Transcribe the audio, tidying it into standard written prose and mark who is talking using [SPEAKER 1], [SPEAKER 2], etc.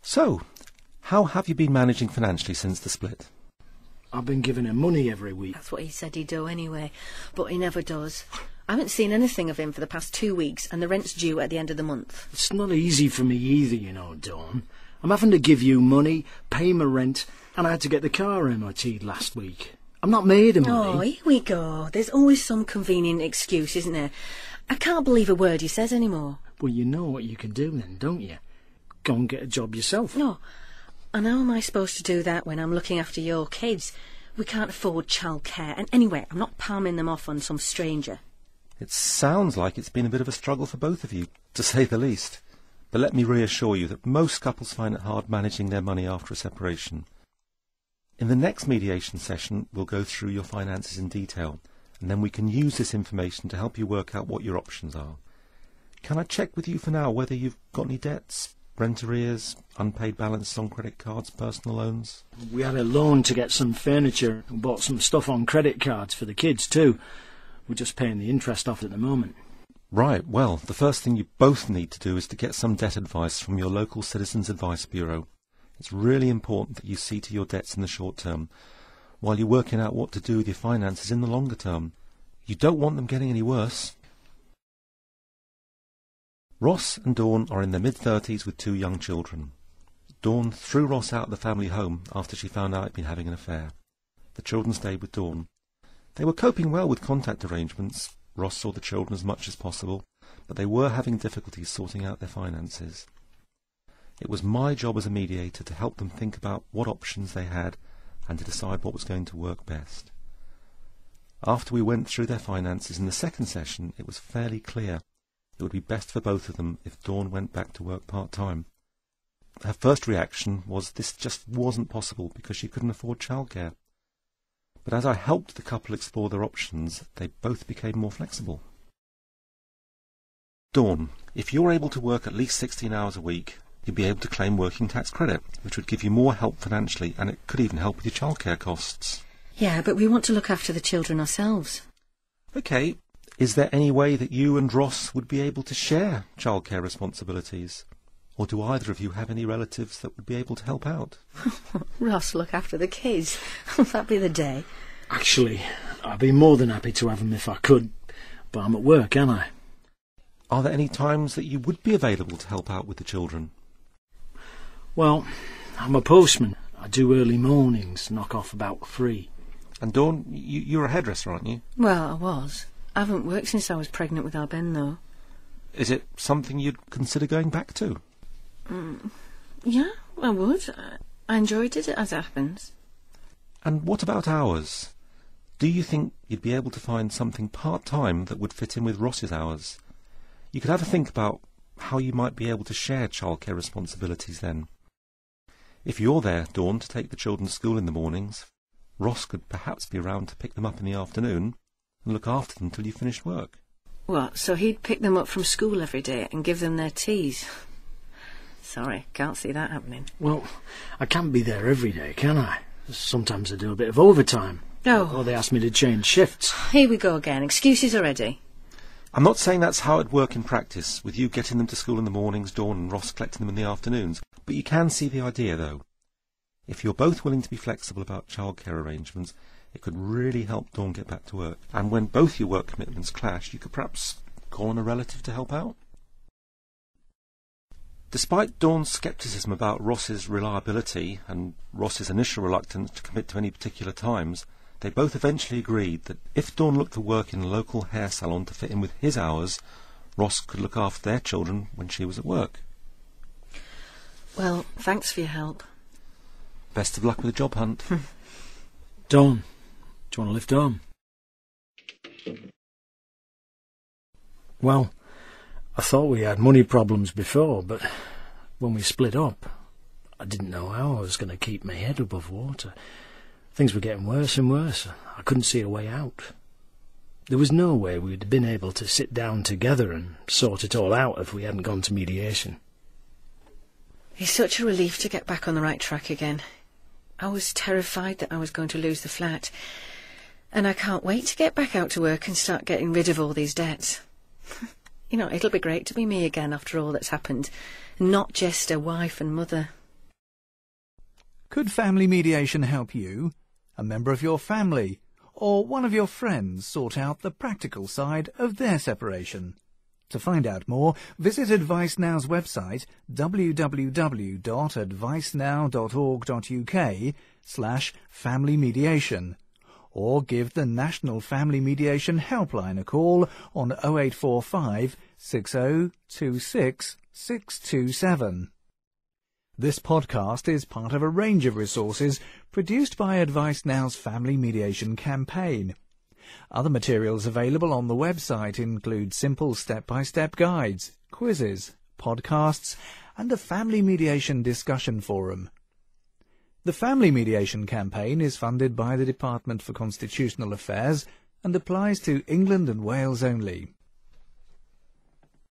[SPEAKER 1] So, how have you been managing financially since the split?
[SPEAKER 2] I've been giving him money every week.
[SPEAKER 3] That's what he said he'd do anyway, but he never does. I haven't seen anything of him for the past 2 weeks, and the rent's due at the end of the month.
[SPEAKER 2] It's not easy for me either, you know, Dawn. I'm having to give you money, pay my rent, and I had to get the car MOT'd last week. I'm not made of money.
[SPEAKER 3] Oh, here we go. There's always some convenient excuse, isn't there? I can't believe a word he says anymore.
[SPEAKER 2] Well, you know what you can do then, don't you? Go and get a job yourself.
[SPEAKER 3] No. And how am I supposed to do that when I'm looking after your kids? We can't afford childcare, and anyway, I'm not palming them off on some stranger.
[SPEAKER 1] It sounds like it's been a bit of a struggle for both of you, to say the least. But let me reassure you that most couples find it hard managing their money after a separation. In the next mediation session, we'll go through your finances in detail, and then we can use this information to help you work out what your options are. Can I check with you for now whether you've got any debts, rent arrears, unpaid balances on credit cards, personal loans?
[SPEAKER 2] We had a loan to get some furniture and bought some stuff on credit cards for the kids too. We're just paying the interest off at the moment.
[SPEAKER 1] Right, well, the first thing you both need to do is to get some debt advice from your local Citizens Advice Bureau. It's really important that you see to your debts in the short term, while you're working out what to do with your finances in the longer term. You don't want them getting any worse. Ross and Dawn are in their mid-30s with 2 young children. Dawn threw Ross out of the family home after she found out he'd been having an affair. The children stayed with Dawn. They were coping well with contact arrangements. Ross saw the children as much as possible, but they were having difficulties sorting out their finances. It was my job as a mediator to help them think about what options they had and to decide what was going to work best. After we went through their finances in the second session, it was fairly clear it would be best for both of them if Dawn went back to work part-time. Her first reaction was this just wasn't possible because she couldn't afford childcare. But as I helped the couple explore their options, they both became more flexible. Dawn, if you're able to work at least 16 hours a week, you'd be able to claim working tax credit, which would give you more help financially, and it could even help with your childcare costs.
[SPEAKER 3] Yeah, but we want to look after the children ourselves.
[SPEAKER 1] OK, is there any way that you and Ross would be able to share childcare responsibilities? Or do either of you have any relatives that would be able to help out?
[SPEAKER 3] Ross, look after the kids. That'd be the day.
[SPEAKER 2] Actually, I'd be more than happy to have them if I could, but I'm at work, aren't I?
[SPEAKER 1] Are there any times that you would be available to help out with the children?
[SPEAKER 2] Well, I'm a postman. I do early mornings, knock off about 3.
[SPEAKER 1] And Dawn, you're a hairdresser, aren't you?
[SPEAKER 3] Well, I was. I haven't worked since I was pregnant with our Ben, though.
[SPEAKER 1] Is it something you'd consider going back to?
[SPEAKER 3] Yeah, I would. I enjoyed it as it happens.
[SPEAKER 1] And what about hours? Do you think you'd be able to find something part-time that would fit in with Ross's hours? You could have a think about how you might be able to share childcare responsibilities then. If you're there, Dawn, to take the children to school in the mornings, Ross could perhaps be around to pick them up in the afternoon and look after them till you finished work.
[SPEAKER 3] What, so he'd pick them up from school every day and give them their teas? Sorry, can't see that happening.
[SPEAKER 2] Well, I can't be there every day, can I? Sometimes I do a bit of overtime.
[SPEAKER 3] Oh.
[SPEAKER 2] Or they ask me to change shifts.
[SPEAKER 3] Here we go again. Excuses already.
[SPEAKER 1] I'm not saying that's how it'd work in practice, with you getting them to school in the mornings, Dawn, and Ross collecting them in the afternoons. But you can see the idea, though. If you're both willing to be flexible about childcare arrangements, it could really help Dawn get back to work. And when both your work commitments clash, you could perhaps call on a relative to help out. Despite Dawn's scepticism about Ross's reliability and Ross's initial reluctance to commit to any particular times, they both eventually agreed that if Dawn looked for work in a local hair salon to fit in with his hours, Ross could look after their children when she was at work.
[SPEAKER 3] Well, thanks for your help.
[SPEAKER 1] Best of luck with the job hunt.
[SPEAKER 2] Dawn, do you want to lift home? Well, I thought we had money problems before, but when we split up, I didn't know how I was going to keep my head above water. Things were getting worse and worse. I couldn't see a way out. There was no way we'd have been able to sit down together and sort it all out if we hadn't gone to mediation.
[SPEAKER 3] It's such a relief to get back on the right track again. I was terrified that I was going to lose the flat, and I can't wait to get back out to work and start getting rid of all these debts. You know, it'll be great to be me again after all that's happened, not just a wife and mother.
[SPEAKER 4] Could family mediation help you, a member of your family, or one of your friends sort out the practical side of their separation? To find out more, visit Advice Now's website www.advicenow.org.uk/family mediation, or give the National Family Mediation Helpline a call on 0845 6026 627. This podcast is part of a range of resources produced by Advice Now's Family Mediation campaign. Other materials available on the website include simple step-by-step guides, quizzes, podcasts, and a family mediation discussion forum. The Family Mediation campaign is funded by the Department for Constitutional Affairs and applies to England and Wales only.